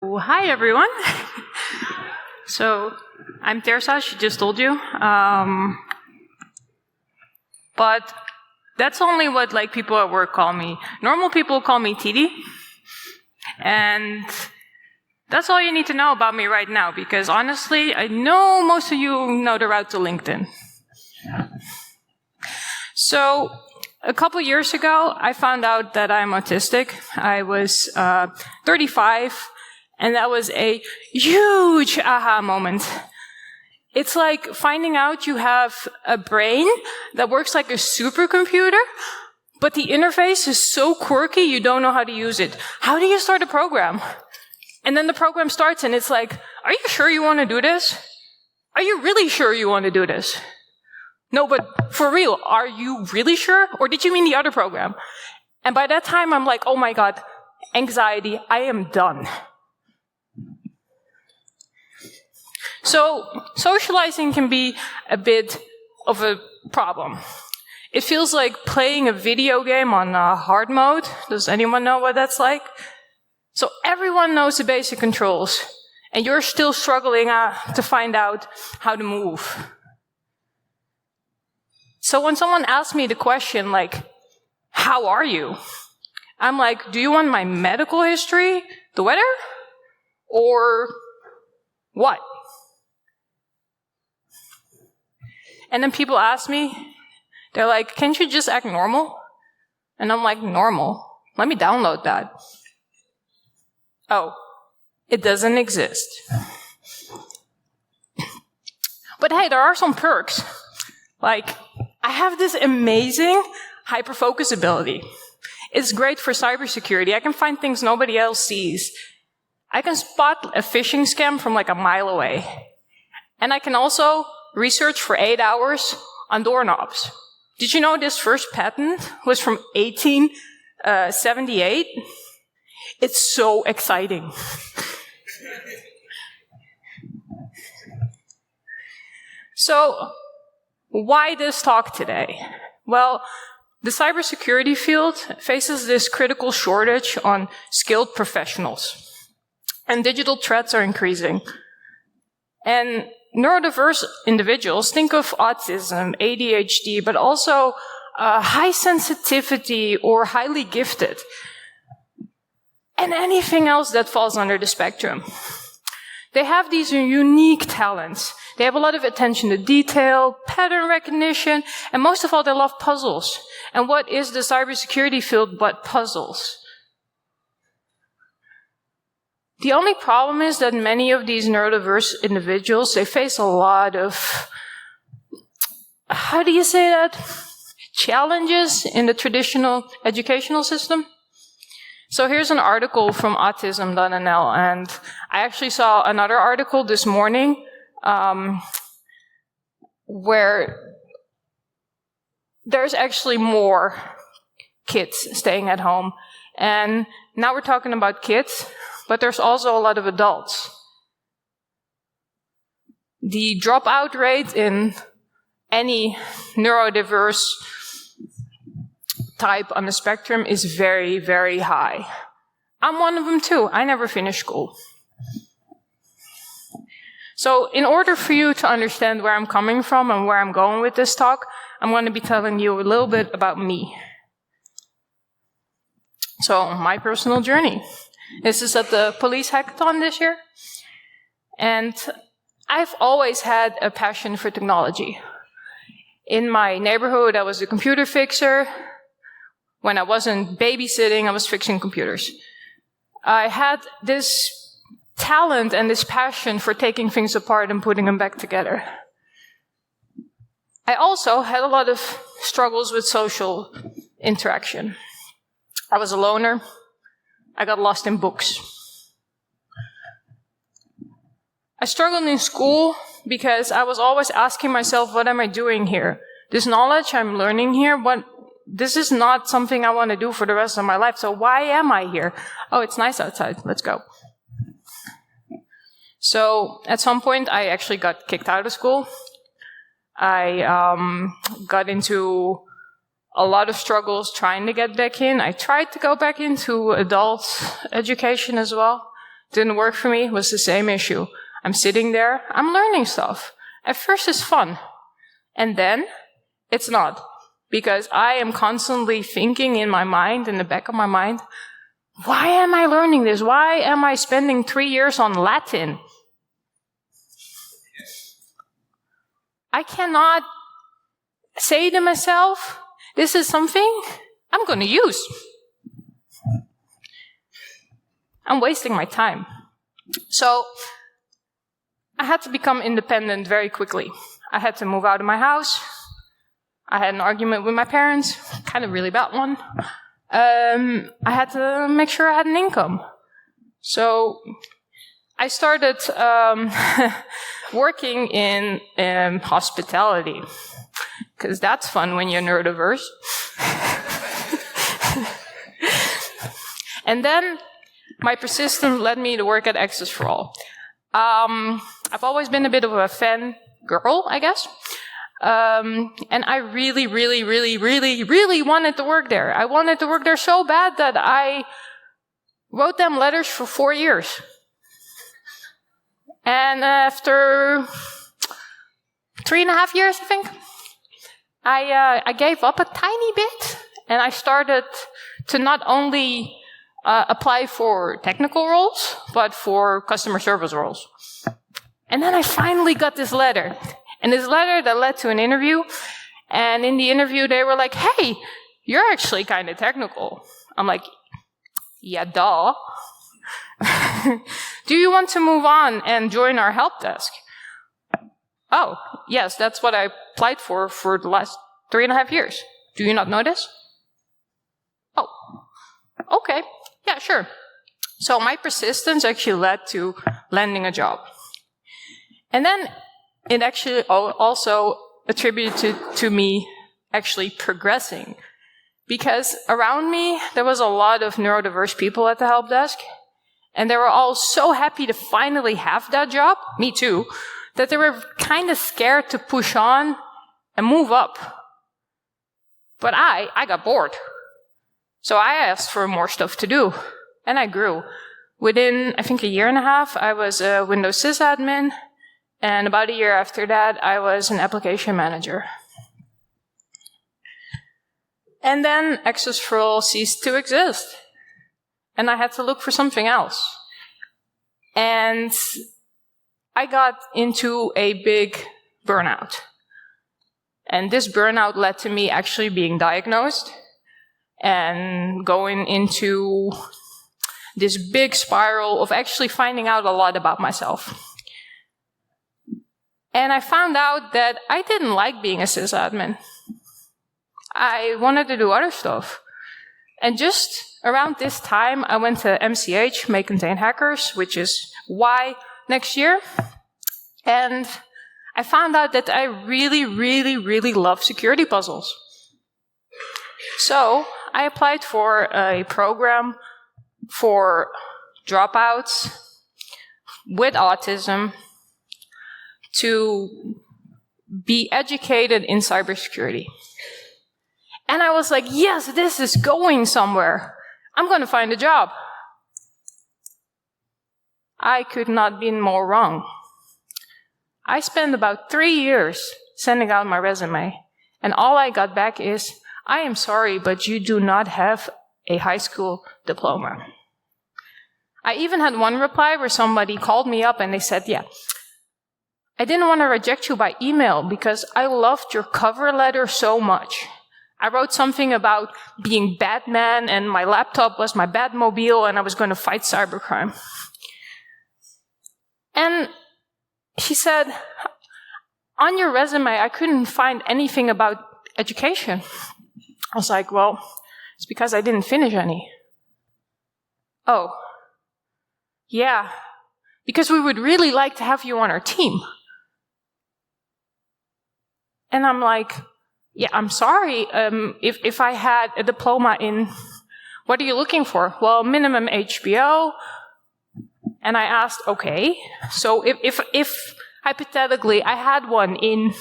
Well, hi, everyone. So, I'm Tirza, she just told you. But that's only what people at work call me. Normal people call me TiDi. And that's all you need to know about me right now, because honestly, I know most of you know the route to LinkedIn. So, a couple years ago, I found out that I'm autistic. I was 35. And that was a huge aha moment. It's like finding out you have a brain that works like a supercomputer, but the interface is so quirky you don't know how to use it. How do you start a program? And then the program starts and it's like, are you sure you want to do this? Are you really sure you want to do this? No, but for real, are you really sure? Or did you mean the other program? And by that time, I'm like, oh my God, anxiety, I am done. So, socializing can be a bit of a problem. It feels like playing a video game on hard mode. Does anyone know what that's like? So everyone knows the basic controls, and you're still struggling to find out how to move. So when someone asks me the question, how are you? I'm like, do you want my medical history, the weather, or what? And then people ask me, they're like, can't you just act normal? And I'm like, normal? Let me download that. Oh, it doesn't exist. But hey, there are some perks. I have this amazing hyperfocus ability. It's great for cybersecurity. I can find things nobody else sees. I can spot a phishing scam from a mile away. And I can also research for 8 hours on doorknobs. Did you know this first patent was from 1878? It's so exciting. So, why this talk today? Well, the cybersecurity field faces this critical shortage on skilled professionals. And digital threats are increasing. And neurodiverse individuals think of autism, ADHD, but also high sensitivity or highly gifted, and anything else that falls under the spectrum. They have these unique talents. They have a lot of attention to detail, pattern recognition, and most of all, they love puzzles. And what is the cybersecurity field but puzzles? The only problem is that many of these neurodiverse individuals, they face a lot of, how do you say that? Challenges in the traditional educational system. So here's an article from autism.nl, and I actually saw another article this morning where there's actually more kids staying at home. And now we're talking about kids, but there's also a lot of adults. The dropout rate in any neurodiverse type on the spectrum is very, very high. I'm one of them too. I never finished school. So in order for you to understand where I'm coming from and where I'm going with this talk, I'm going to be telling you a little bit about me. So my personal journey. This is at the police hackathon this year. And I've always had a passion for technology. In my neighborhood, I was a computer fixer. When I wasn't babysitting, I was fixing computers. I had this talent and this passion for taking things apart and putting them back together. I also had a lot of struggles with social interaction. I was a loner. I got lost in books. I struggled in school because I was always asking myself, what am I doing here? This knowledge I'm learning here, this is not something I want to do for the rest of my life, so why am I here? Oh, it's nice outside, let's go. So at some point, I actually got kicked out of school. I got into a lot of struggles trying to get back in. I tried to go back into adult education as well. didn't work for me was the same issue. I'm sitting there, I'm learning stuff. At first it's fun, and then it's not. Because I am constantly thinking in my mind, in the back of my mind, why am I learning this? Why am I spending 3 years on Latin? I cannot say to myself, this is something I'm going to use. I'm wasting my time. So I had to become independent very quickly. I had to move out of my house. I had an argument with my parents, kind of really bad one. I had to make sure I had an income. So I started working in hospitality, because that's fun when you're neurodiverse. And then my persistence led me to work at Access for All. I've always been a bit of a fan girl, I guess. And I really, really, really, really, really wanted to work there. I wanted to work there so bad that I wrote them letters for 4 years. And after 3.5 years, I think, I gave up a tiny bit, and I started to not only apply for technical roles, but for customer service roles. And then I finally got this letter. And this letter that led to an interview. And in the interview, they were like, hey, you're actually kind of technical. I'm like, yeah, duh. Do you want to move on and join our help desk? Oh, yes, that's what I applied for the last 3.5 years. Do you not know this? Oh, okay. Yeah, sure. So my persistence actually led to landing a job. And then it actually also attributed to me actually progressing. Because around me, there was a lot of neurodiverse people at the help desk. And they were all so happy to finally have that job, me too, that they were kind of scared to push on and move up. But I got bored. So I asked for more stuff to do. And I grew. Within, I think, 1.5 years, I was a Windows sysadmin. And about a year after that, I was an application manager. And then Access for All ceased to exist. And I had to look for something else. And I got into a big burnout. And this burnout led to me actually being diagnosed and going into this big spiral of actually finding out a lot about myself. And I found out that I didn't like being a sysadmin. I wanted to do other stuff. And just around this time, I went to MCH, May Contain Hackers, which is Y next year. And I found out that I really, really, really love security puzzles. So I applied for a program for dropouts with autism to be educated in cybersecurity. And I was like, yes, this is going somewhere. I'm going to find a job. I could not be more wrong. I spent about 3 years sending out my resume, and all I got back is, I am sorry, but you do not have a high school diploma. I even had one reply where somebody called me up and they said, yeah, I didn't want to reject you by email because I loved your cover letter so much. I wrote something about being Batman and my laptop was my Batmobile and I was going to fight cybercrime. And she said, on your resume, I couldn't find anything about education. I was like, well, it's because I didn't finish any. Oh, yeah, because we would really like to have you on our team. And I'm like, yeah, I'm sorry, if I had a diploma in, what are you looking for? Well, minimum HBO. And I asked, okay, so if hypothetically I had one in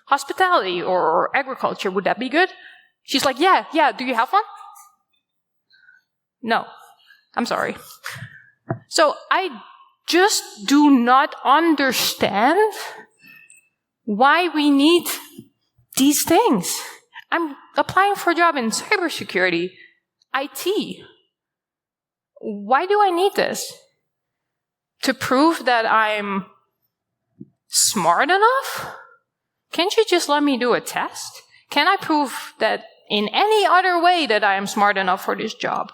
hospitality or agriculture, would that be good? She's like, yeah, do you have one? No, I'm sorry. So I just do not understand why we need these things. I'm applying for a job in cybersecurity, IT. Why do I need this? To prove that I'm smart enough? Can't you just let me do a test? Can I prove that in any other way that I am smart enough for this job?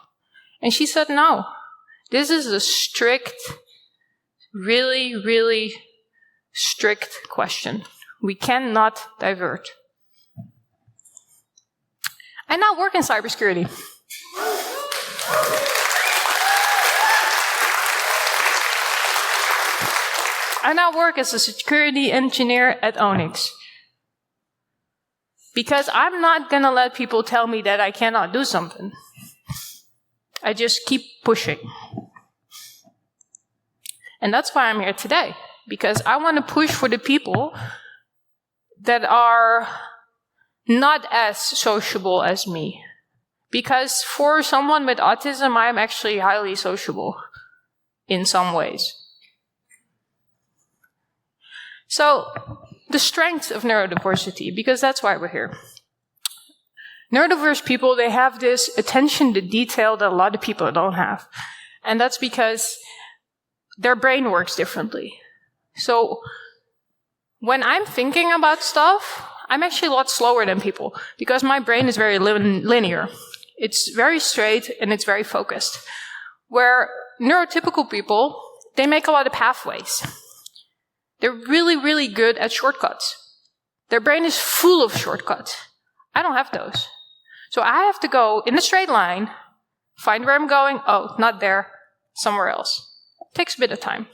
And she said, no. This is a strict, really, really strict question. We cannot divert. I now work in cybersecurity. I now work as a security engineer at Onyx. Because I'm not going to let people tell me that I cannot do something. I just keep pushing. And that's why I'm here today. Because I want to push for the people that are not as sociable as me. Because for someone with autism, I'm actually highly sociable in some ways. So, the strength of neurodiversity, because that's why we're here. Neurodiverse people, they have this attention to detail that a lot of people don't have. And that's because their brain works differently. So, when I'm thinking about stuff, I'm actually a lot slower than people, because my brain is very linear. It's very straight and it's very focused. Where neurotypical people, they make a lot of pathways. They're really, really good at shortcuts. Their brain is full of shortcuts. I don't have those. So I have to go in a straight line, find where I'm going. Oh, not there, somewhere else. It takes a bit of time.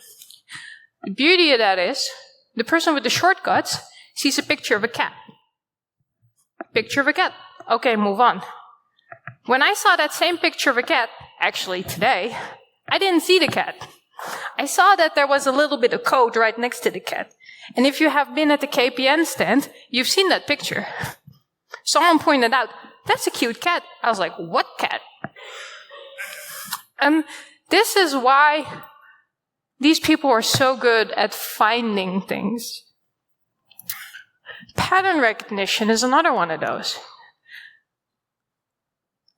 The beauty of that is, the person with the shortcuts sees a picture of a cat. Picture of a cat. Okay, move on. When I saw that same picture of a cat, actually today, I didn't see the cat. I saw that there was a little bit of code right next to the cat. And if you have been at the KPN stand, you've seen that picture. Someone pointed out, that's a cute cat. I was like, what cat? And this is why these people are so good at finding things. Pattern recognition is another one of those.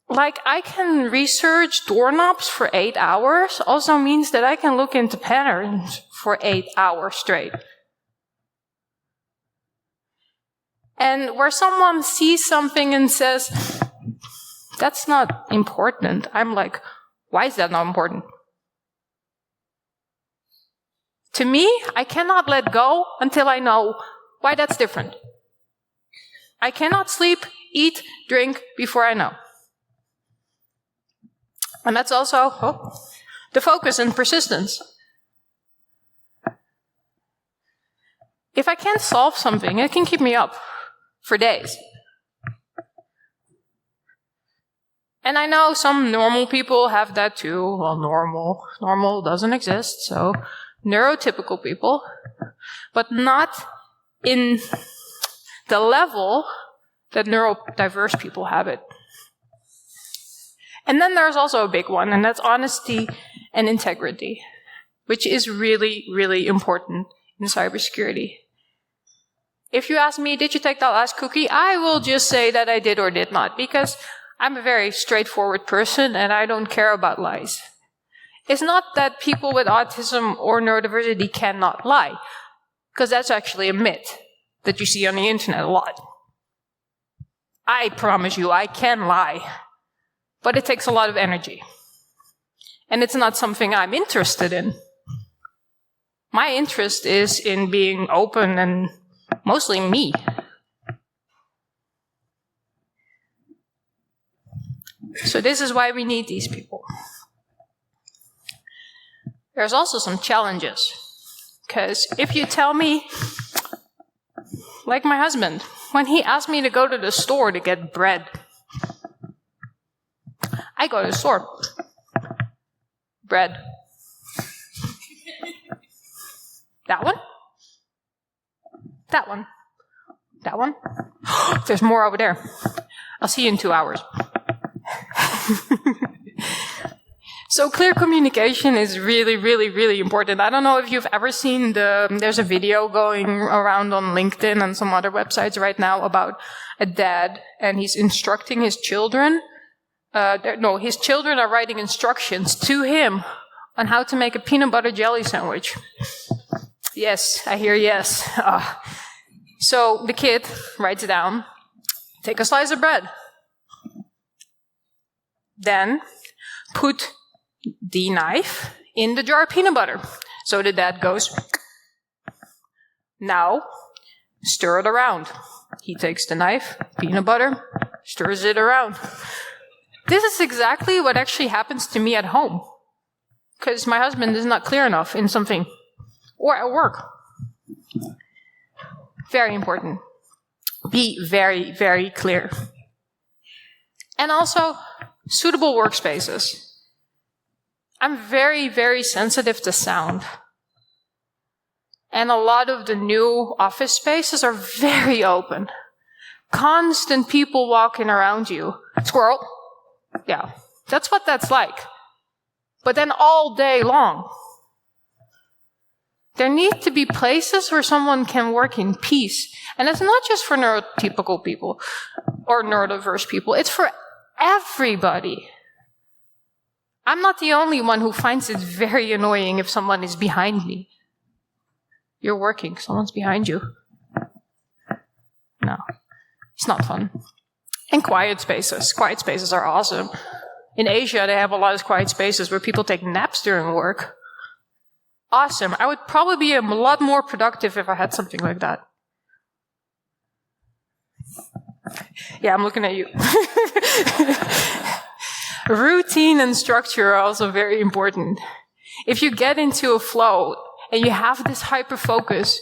Like, I can research doorknobs for 8 hours also means that I can look into patterns for 8 hours straight. And where someone sees something and says, that's not important, I'm like, why is that not important? To me, I cannot let go until I know why that's different. I cannot sleep, eat, drink before I know. And that's also the focus and persistence. If I can't solve something, it can keep me up for days. And I know some normal people have that too. Well, normal doesn't exist, so neurotypical people, but not in the level that neurodiverse people have it. And then there's also a big one, and that's honesty and integrity, which is really, really important in cybersecurity. If you ask me, did you take that last cookie? I will just say that I did or did not, because I'm a very straightforward person and I don't care about lies. It's not that people with autism or neurodiversity cannot lie, because that's actually a myth that you see on the internet a lot. I promise you, I can lie. But it takes a lot of energy. And it's not something I'm interested in. My interest is in being open and mostly me. So this is why we need these people. There's also some challenges. Because if you tell me, like my husband, when he asked me to go to the store to get bread, I go to the store. Bread. That one? That one? That one? There's more over there. I'll see you in 2 hours. So clear communication is really, really, really important. I don't know if you've ever seen there's a video going around on LinkedIn and some other websites right now about a dad, and he's instructing his children. His children are writing instructions to him on how to make a peanut butter jelly sandwich. Yes, I hear yes. So the kid writes down, take a slice of bread. Then put the knife in the jar of peanut butter. So the dad goes, now stir it around. He takes the knife, peanut butter, stirs it around. This is exactly what actually happens to me at home. Because my husband is not clear enough in something. Or at work. Very important. Be very, very clear. And also, suitable workspaces. I'm very, very sensitive to sound. And a lot of the new office spaces are very open. Constant people walking around you. Squirrel. Yeah, that's what that's like. But then all day long. There need to be places where someone can work in peace. And it's not just for neurotypical people or neurodiverse people. It's for everybody. I'm not the only one who finds it very annoying if someone is behind me. You're working, someone's behind you. No, it's not fun. And quiet spaces. Quiet spaces are awesome. In Asia, they have a lot of quiet spaces where people take naps during work. Awesome. I would probably be a lot more productive if I had something like that. Yeah, I'm looking at you. Routine and structure are also very important. If you get into a flow and you have this hyper focus,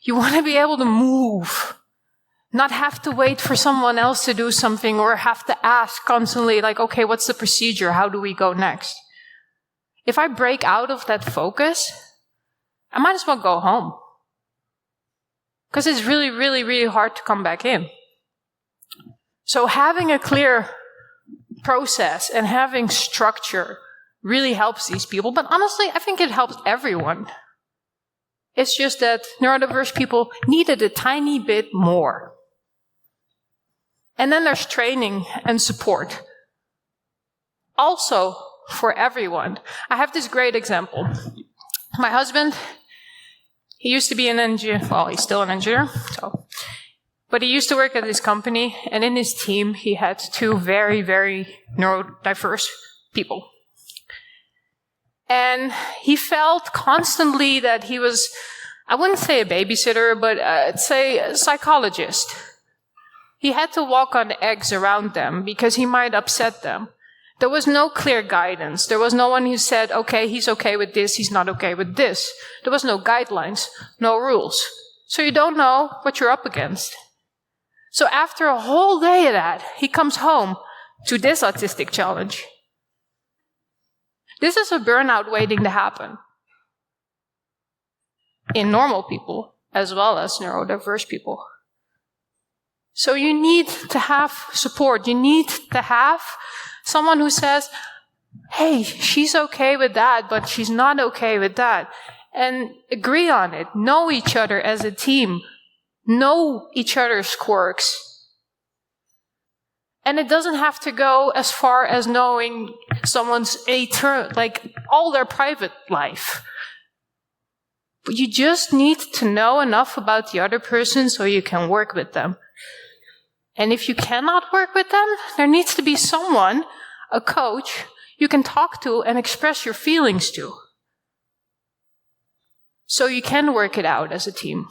you want to be able to move. Not have to wait for someone else to do something or have to ask constantly, like, okay, what's the procedure? How do we go next? If I break out of that focus, I might as well go home. Because it's really, really, really hard to come back in. So having a clear process and having structure really helps these people. But honestly, I think it helps everyone. It's just that neurodiverse people needed a tiny bit more. And then there's training and support. Also, for everyone. I have this great example. My husband, he used to be an engineer. Well, he's still an engineer. But he used to work at this company, and in his team, he had two very, very neurodiverse people. And he felt constantly that he was, I wouldn't say a babysitter, but I'd say a psychologist. He had to walk on eggs around them because he might upset them. There was no clear guidance. There was no one who said, okay, he's okay with this, he's not okay with this. There was no guidelines, no rules. So you don't know what you're up against. So after a whole day of that, he comes home to this autistic challenge. This is a burnout waiting to happen. In normal people, as well as neurodiverse people. So you need to have support. You need to have someone who says, hey, she's okay with that, but she's not okay with that. And agree on it. Know each other as a team. Know each other's quirks. And it doesn't have to go as far as knowing someone's all their private life. But you just need to know enough about the other person so you can work with them. And if you cannot work with them, there needs to be someone, a coach, you can talk to and express your feelings to. So you can work it out as a team.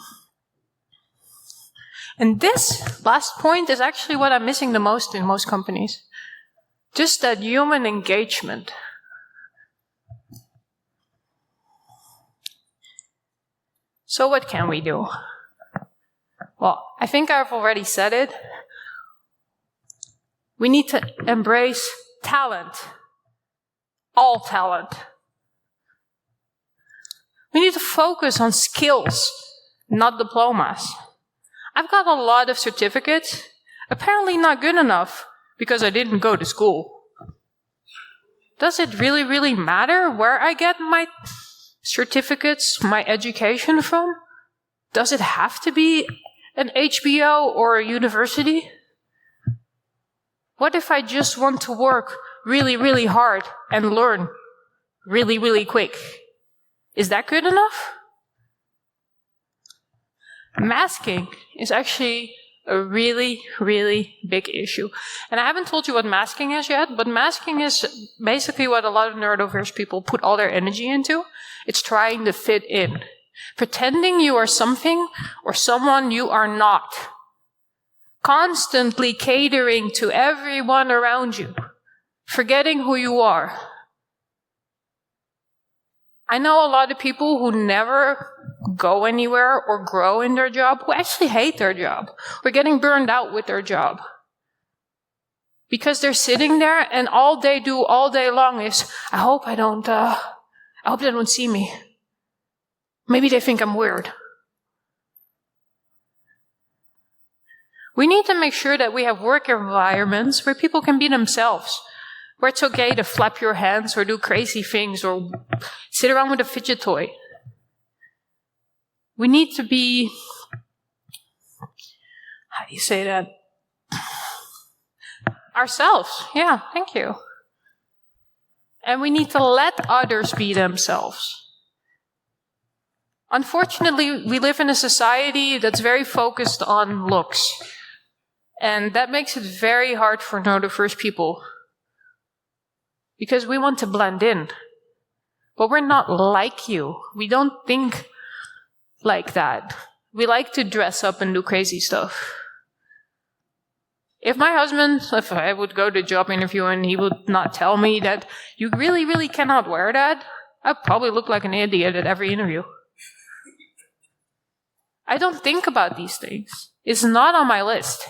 And this last point is actually what I'm missing the most in most companies. Just that human engagement. So what can we do? Well, I think I've already said it. We need to embrace talent. All talent. We need to focus on skills, not diplomas. I've got a lot of certificates, apparently not good enough, because I didn't go to school. Does it really, really matter where I get my certificates, my education from? Does it have to be an HBO or a university? What if I just want to work really, really hard and learn really, really quick? Is that good enough? Masking is actually a really, really big issue. And I haven't told you what masking is yet, but masking is basically what a lot of neurodiverse people put all their energy into. It's trying to fit in. Pretending you are something or someone you are not. Constantly catering to everyone around you. Forgetting who you are. I know a lot of people who never go anywhere or grow in their job, who actually hate their job, or getting burned out with their job. Because they're sitting there and all they do all day long is, I hope they don't see me. Maybe they think I'm weird. We need to make sure that we have work environments where people can be themselves. Where it's okay to flap your hands or do crazy things or sit around with a fidget toy. We need to be, how do you say that? Ourselves. Yeah, thank you. And we need to let others be themselves. Unfortunately, we live in a society that's very focused on looks. And that makes it very hard for neurodiverse people. Because we want to blend in. But we're not like you. We don't think like that. We like to dress up and do crazy stuff. If I would go to a job interview and he would not tell me that you really, really cannot wear that, I'd probably look like an idiot at every interview. I don't think about these things. It's not on my list.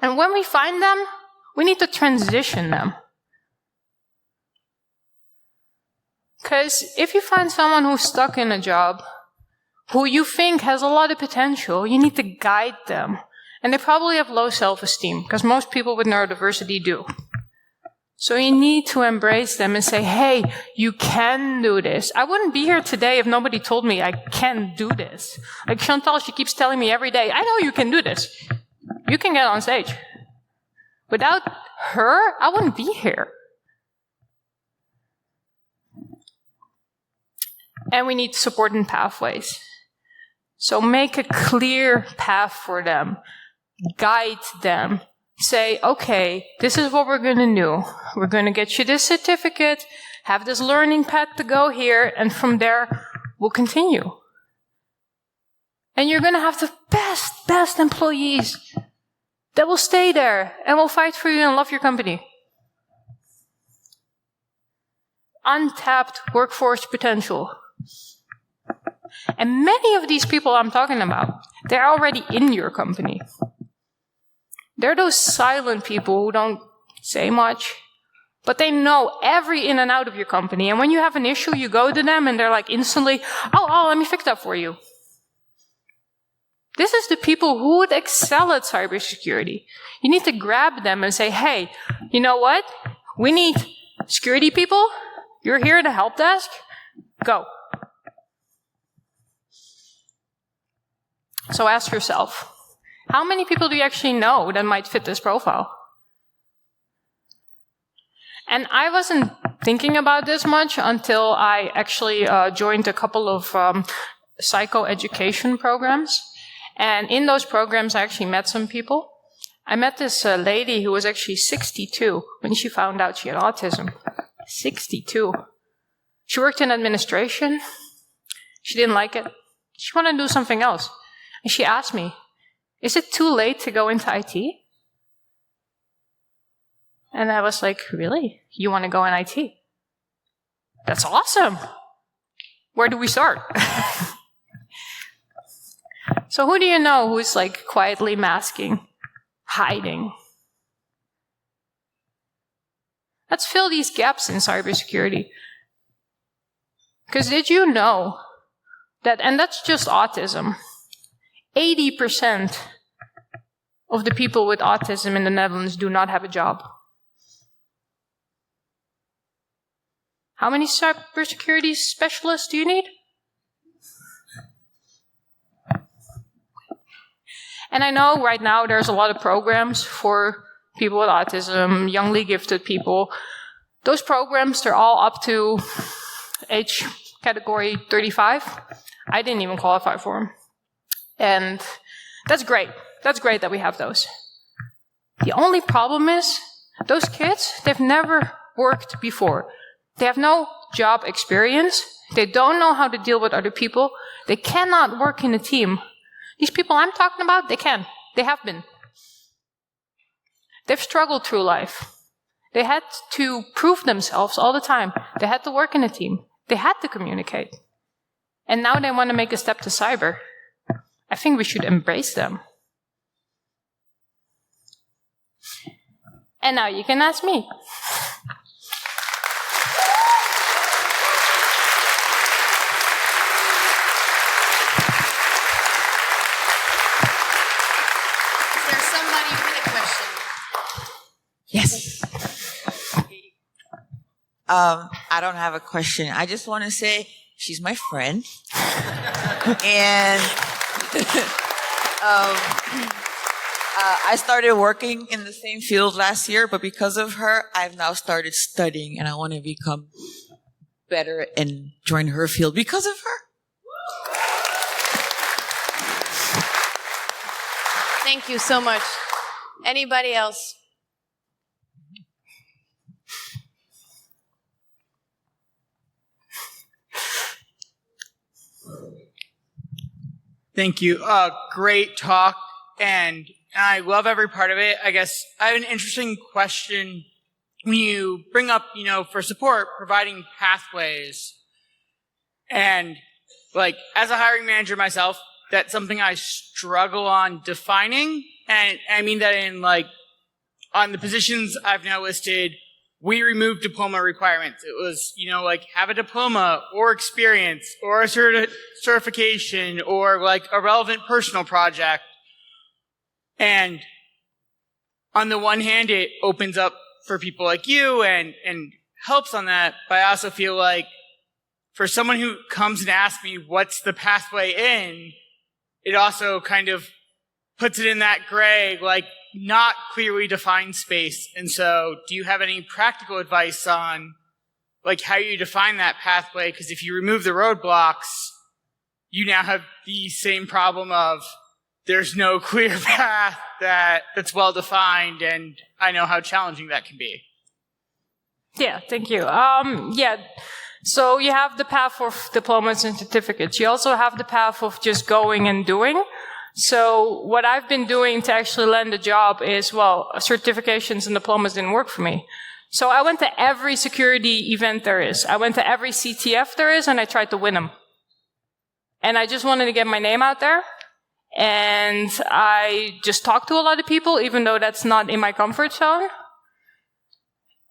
And when we find them, we need to transition them. Because if you find someone who's stuck in a job, who you think has a lot of potential, you need to guide them. And they probably have low self-esteem, because most people with neurodiversity do. So you need to embrace them and say, hey, you can do this. I wouldn't be here today if nobody told me I can do this. Like Chantal, she keeps telling me every day, I know you can do this. You can get on stage. Without her, I wouldn't be here. And we need support in pathways. So make a clear path for them. Guide them. Say, okay, this is what we're going to do. We're going to get you this certificate, have this learning path to go here, and from there, we'll continue. And you're going to have the best employees that will stay there and will fight for you and love your company. Untapped workforce potential. And many of these people I'm talking about, they're already in your company. They're those silent people who don't say much, but they know every in and out of your company. And when you have an issue, you go to them and they're like instantly, oh, let me fix that for you. This is the people who would excel at cybersecurity. You need to grab them and say, hey, you know what? We need security people. You're here at the help desk. Go. So ask yourself, how many people do you actually know that might fit this profile? And I wasn't thinking about this much until I actually joined a couple of psychoeducation programs. And in those programs, I actually met some people. I met this lady who was actually 62 when she found out she had autism. 62. She worked in administration. She didn't like it. She wanted to do something else. And she asked me, is it too late to go into IT? And I was like, really? You want to go in IT? That's awesome. Where do we start? So who do you know who's like quietly masking, hiding? Let's fill these gaps in cybersecurity. Because did you know that, and that's just autism, 80% of the people with autism in the Netherlands do not have a job? How many cybersecurity specialists do you need? And I know right now there's a lot of programs for people with autism, youngly gifted people. Those programs, they're all up to age category 35. I didn't even qualify for them. And that's great. That's great that we have those. The only problem is those kids, they've never worked before. They have no job experience. They don't know how to deal with other people. They cannot work in a team. These people I'm talking about, they can. They have been. They've struggled through life. They had to prove themselves all the time. They had to work in a team. They had to communicate. And now they want to make a step to cyber. I think we should embrace them. And now you can ask me. Yes. I don't have a question. I just want to say she's my friend. And I started working in the same field last year, but because of her, I've now started studying, and I want to become better and join her field because of her. Thank you so much. Anybody else? Thank you. Great talk, and I love every part of it. I guess I have an interesting question. When you bring up, for support, providing pathways, and like as a hiring manager myself, that's something I struggle on defining. And I mean that in on the positions I've now listed, we removed diploma requirements. It was, have a diploma or experience or a certification or a relevant personal project. And on the one hand, it opens up for people like you and helps on that. But I also feel like for someone who comes and asks me what's the pathway in, it also kind of puts it in that gray, not clearly defined space. And so do you have any practical advice on how you define that pathway? Because if you remove the roadblocks, you now have the same problem of there's no clear path that's well defined, and I know how challenging that can be. Yeah, thank you. So you have the path of diplomas and certificates. You also have the path of just going and doing. So what I've been doing to actually land a job is, certifications and diplomas didn't work for me. So I went to every security event there is. I went to every CTF there is, and I tried to win them. And I just wanted to get my name out there. And I just talked to a lot of people, even though that's not in my comfort zone.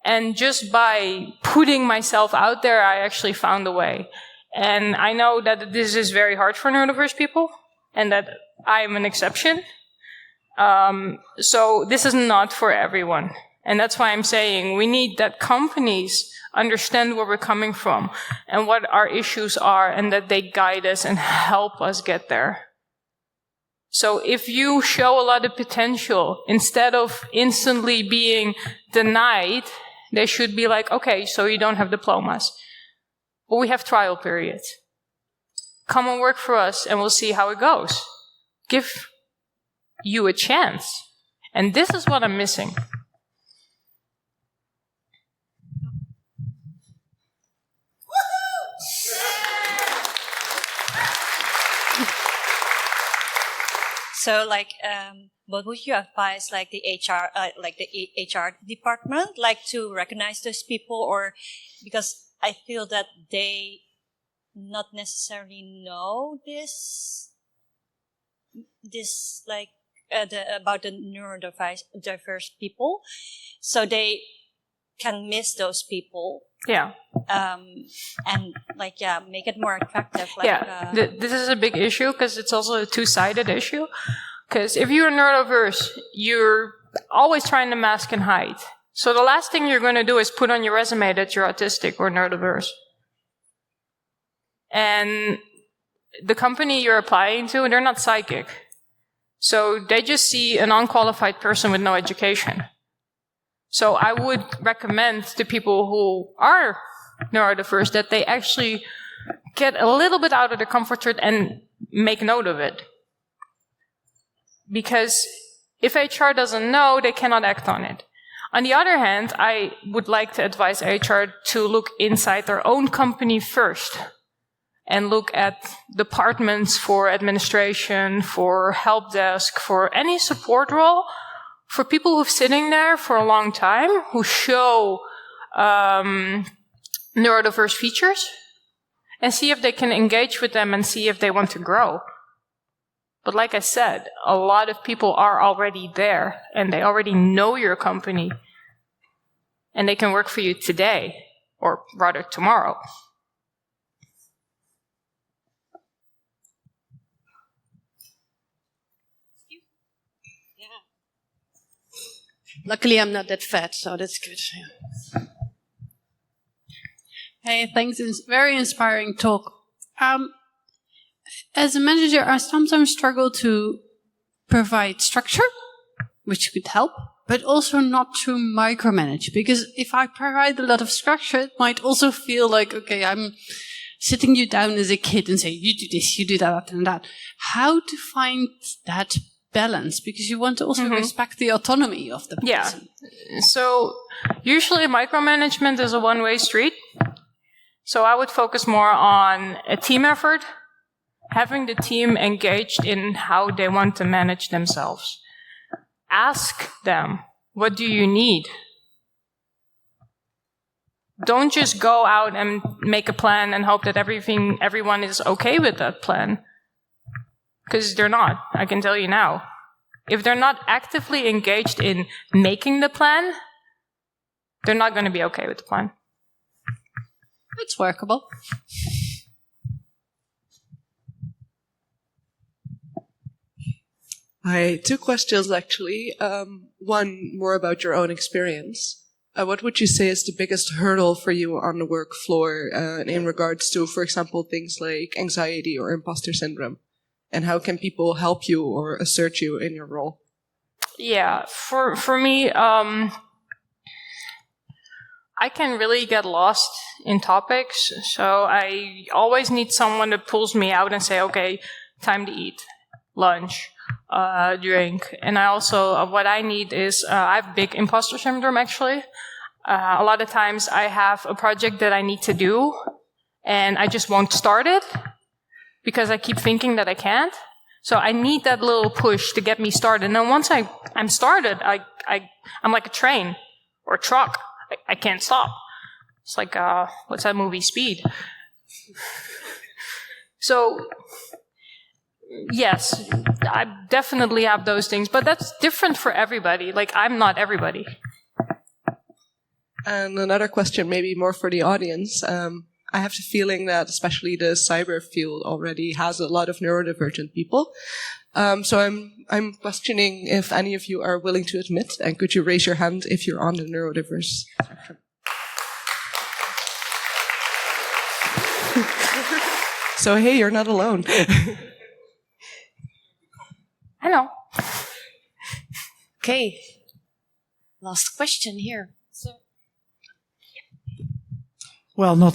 And just by putting myself out there, I actually found a way. And I know that this is very hard for neurodiverse people, and that I am an exception. So this is not for everyone. And that's why I'm saying we need that companies understand where we're coming from and what our issues are, and that they guide us and help us get there. So if you show a lot of potential, instead of instantly being denied, they should be like, okay, so you don't have diplomas. Well, we have trial periods. Come and work for us and we'll see how it goes. Give you a chance. And this is what I'm missing. So, what would you advise, the HR department, to recognize those people, or because I feel that they not necessarily know this about the neurodiverse people, so they can miss those people. Yeah. And make it more attractive. This is a big issue because it's also a two-sided issue. Because if you're neurodiverse, you're always trying to mask and hide. So the last thing you're going to do is put on your resume that you're autistic or neurodiverse. And the company you're applying to, they're not psychic. So they just see an unqualified person with no education. So I would recommend to people who are neurodiverse that they actually get a little bit out of their comfort zone and make note of it. Because if HR doesn't know, they cannot act on it. On the other hand, I would like to advise HR to look inside their own company first and look at departments for administration, for help desk, for any support role, for people who've sitting there for a long time, who show neurodiverse features, and see if they can engage with them and see if they want to grow. But like I said, a lot of people are already there, and they already know your company, and they can work for you today, or rather tomorrow. Luckily, I'm not that fat, so that's good. Yeah. Hey, thanks. It's very inspiring talk. As a manager, I sometimes struggle to provide structure, which could help, but also not to micromanage. Because if I provide a lot of structure, it might also feel like, okay, I'm sitting you down as a kid and say, you do this, you do that, and that. How to find that balance? Because you want to also respect the autonomy of the person. Yeah. So usually micromanagement is a one-way street. So I would focus more on a team effort, having the team engaged in how they want to manage themselves. Ask them, what do you need? Don't just go out and make a plan and hope that everyone is okay with that plan. Because they're not, I can tell you now. If they're not actively engaged in making the plan, they're not going to be okay with the plan. It's workable. Hi, two questions actually. One more about your own experience. What would you say is the biggest hurdle for you on the work floor in regards to, for example, things like anxiety or imposter syndrome? And how can people help you or assert you in your role? Yeah, for me, I can really get lost in topics. So I always need someone that pulls me out and say, okay, time to eat, lunch, drink. And I also, what I need is, I have big imposter syndrome actually. A lot of times I have a project that I need to do and I just won't start it because I keep thinking that I can't. So I need that little push to get me started. And then once I'm started, I'm like a train or a truck. I can't stop. It's like, what's that movie, Speed? So, yes, I definitely have those things, but that's different for everybody. Like, I'm not everybody. And another question, maybe more for the audience. I have the feeling that especially the cyber field already has a lot of neurodivergent people. So I'm questioning if any of you are willing to admit, and could you raise your hand if you're on the neurodiverse spectrum? So hey, you're not alone. I know. Okay. Last question here. Well, not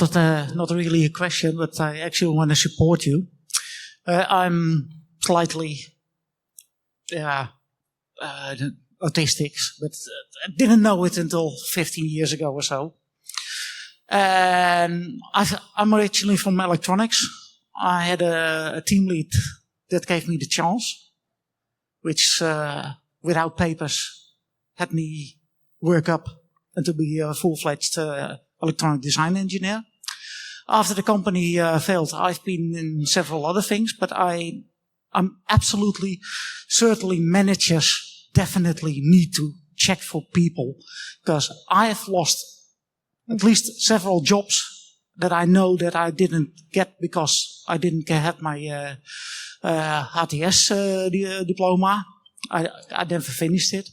really a question, but I actually want to support you. I'm slightly, autistic, but I didn't know it until 15 years ago or so. And I'm originally from electronics. I had a team lead that gave me the chance, which, without papers, had me work up and to be a full-fledged electronic design engineer. After the company failed, I've been in several other things, but I'm absolutely, certainly managers definitely need to check for people, because I have lost at least several jobs that I know that I didn't get because I didn't have my HTS diploma. I never finished it.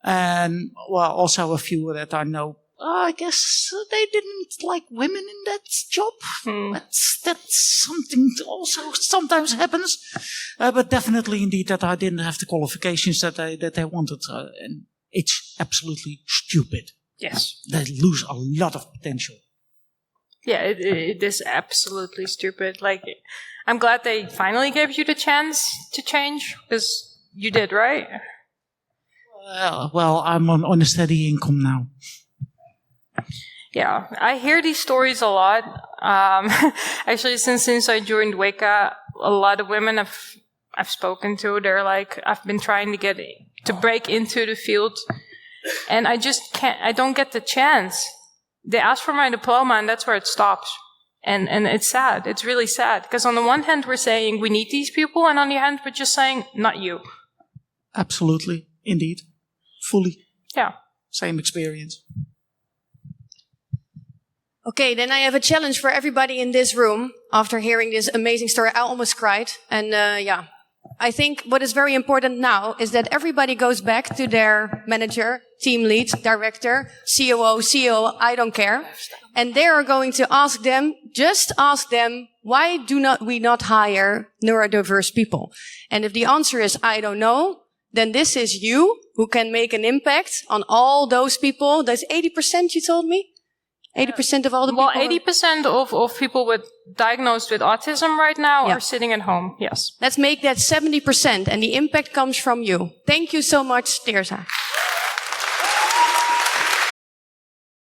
And well, also a few that I know. I guess they didn't like women in that job. That's something also sometimes happens. But definitely, indeed, that I didn't have the qualifications that they wanted, and it's absolutely stupid. Yes. They lose a lot of potential. Yeah, it is absolutely stupid. Like, I'm glad they finally gave you the chance to change, because you did, right? Well, I'm on a steady income now. Yeah, I hear these stories a lot. Actually, since I joined Weka, a lot of women I've spoken to, they're like, I've been trying to break into the field, and I just can't. I don't get the chance. They ask for my diploma, and that's where it stops. And it's sad. It's really sad, because on the one hand we're saying we need these people, and on the other hand we're just saying not you. Absolutely, indeed, fully. Yeah. Same experience. Okay, then I have a challenge for everybody in this room. After hearing this amazing story, I almost cried. And yeah, I think what is very important now is that everybody goes back to their manager, team lead, director, COO, CEO, I don't care. And they are going to ask them, why do we not hire neurodiverse people? And if the answer is, I don't know, then this is you who can make an impact on all those people. That's 80% you told me? 80% of all the people? Well, 80% of people diagnosed with autism right now are sitting at home, yes. Let's make that 70%, and the impact comes from you. Thank you so much, Tirza.